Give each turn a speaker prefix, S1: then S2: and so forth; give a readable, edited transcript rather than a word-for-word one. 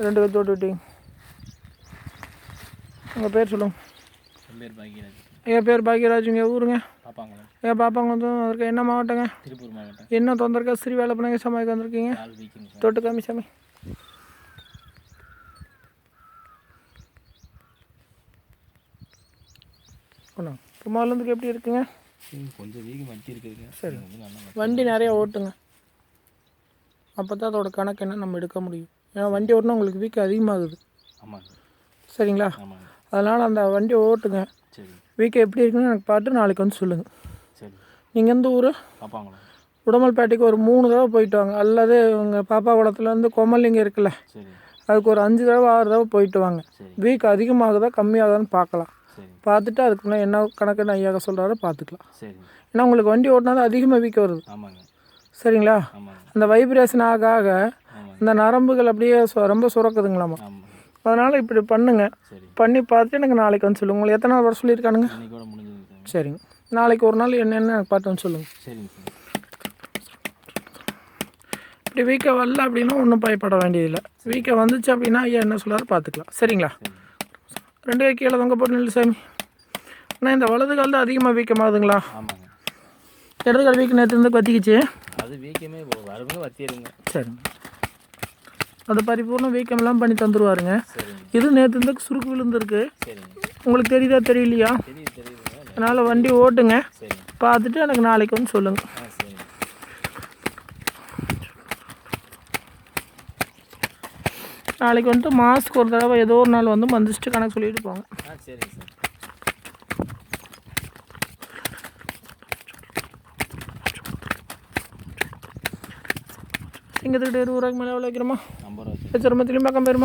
S1: 2 பேர் தொட்டு விட்டீங்க. உங்கள் பேர் சொல்லுங்கள்.
S2: என் பேர் பாக்கியராஜ்.
S1: என் பேர் பாக்கியராஜுங்க. ஊருங்க?
S2: பாப்பாங்குளம்.
S1: என் பாப்பாங்க வந்து வந்திருக்கேன். என்ன மாவட்டங்க?
S2: திருப்பூர் மாவட்டம்.
S1: என்ன தொந்தரக்கா சிறு வேலை பண்ணாங்க சமாளிக்க வந்திருக்கீங்க? தொட்டு காமி சாமி. ஒன்றா குமார்லேருந்து எப்படி இருக்குங்க?
S2: கொஞ்சம் வீக்கம் வண்டி இருக்குதுங்க.
S1: சரி, வண்டி நிறையா ஓட்டுங்க. அப்போ தான் அதோட கணக்கு என்ன நம்ம எடுக்க முடியும். ஏன்னா வண்டி ஓட்டினா உங்களுக்கு வீக்கம் அதிகமாகுது.
S2: ஆமாங்க.
S1: சரிங்களா?
S2: ஆமாங்க. அதனால்
S1: அந்த வண்டி ஓட்டுங்க.
S2: சரி. வீக்கம்
S1: எப்படி இருக்குன்னு எனக்கு பார்த்து நாளைக்கு வந்து சொல்லுங்கள்.
S2: சரி.
S1: நீங்கள் எந்த ஊர்?
S2: பாப்பாங்குளம்.
S1: உடமல்பேட்டைக்கு ஒரு 3 தடவை போயிட்டு வாங்க. அல்லது உங்கள் பாப்பா குளத்துலேருந்து கொமலிங்க இருக்குல்ல,
S2: சரி,
S1: அதுக்கு ஒரு 5 தடவை 6 தடவை போயிட்டு வாங்க. வீக்கம் அதிகமாகுதா கம்மியாகுதான்னு பார்க்கலாம். பார்த்துட்டு அதுக்குள்ளே என்ன கணக்குன்னு ஐயாக சொல்கிறாரோ பார்த்துக்கலாம்.
S2: சரி.
S1: ஏன்னா உங்களுக்கு வண்டி ஓட்டினா தான் அதிகமாக வீக்கம் வருது.
S2: ஆமாங்க.
S1: சரிங்களா?
S2: ஆமாங்க.
S1: அந்த வைப்ரேஷன் ஆக ஆக அந்த நரம்புகள் அப்படியே ரொம்ப சுரக்குதுங்களாமா. அதனால் இப்படி பண்ணுங்க. பண்ணி பார்த்துட்டு எனக்கு நாளைக்கு வந்து சொல்லுங்கள். உங்களுக்கு எத்தனை நாள் வர சொல்லியிருக்கானுங்க? சரிங்க, நாளைக்கு ஒரு நாள் என்னென்னு எனக்கு பார்த்து வந்து சொல்லுங்கள்.
S2: சரிங்க.
S1: இப்படி வீக்கம் வரல அப்படின்னா ஒன்றும் பயப்பட வேண்டியதில்லை. வீக்கம் வந்துச்சு அப்படின்னா ஐயா என்ன சொல்கிறாரு பார்த்துக்கலாம். சரிங்களா? 2 கை கீழே தொங்க போட்டு நில்லு சாமி. ஆனால் இந்த வலது கால் தான் அதிகமாக வீக்கமாகுதுங்களா?
S2: ஆமாங்க.
S1: இடது கால் வீக்கம் நேற்று இருந்து வத்திக்கிச்சு.
S2: அது வீக்கமே வருங்க வத்திடுங்க.
S1: சரிங்க, அது பரிபூர்ணம் வீக்கமெல்லாம் பண்ணி தந்துடுவாருங்க. இது நேற்று இருந்து சுருக்கு விழுந்துருக்கு. உங்களுக்கு தெரியுதா தெரியலையா? அதனால் வண்டி ஓட்டுங்க. பார்த்துட்டு எனக்கு நாளைக்கு வந்து சொல்லுங்கள். நாளைக்கு வந்துட்டு மாதத்துக்கு ஒரு தடவை ஏதோ ஒரு நாள் வந்து மந்திரிச்சிட்டு கணக்கு சொல்லிட்டு போங்க.
S2: சரிங்க சார்.
S1: சிங்கத்துக்கிட்ட 20 ரூபாய்க்கு மேலே எவ்வளோ வைக்கிறோமா?
S2: 50 ரூபா.
S1: வச்சிருமா திரும்பி பக்கம் போயிருமா?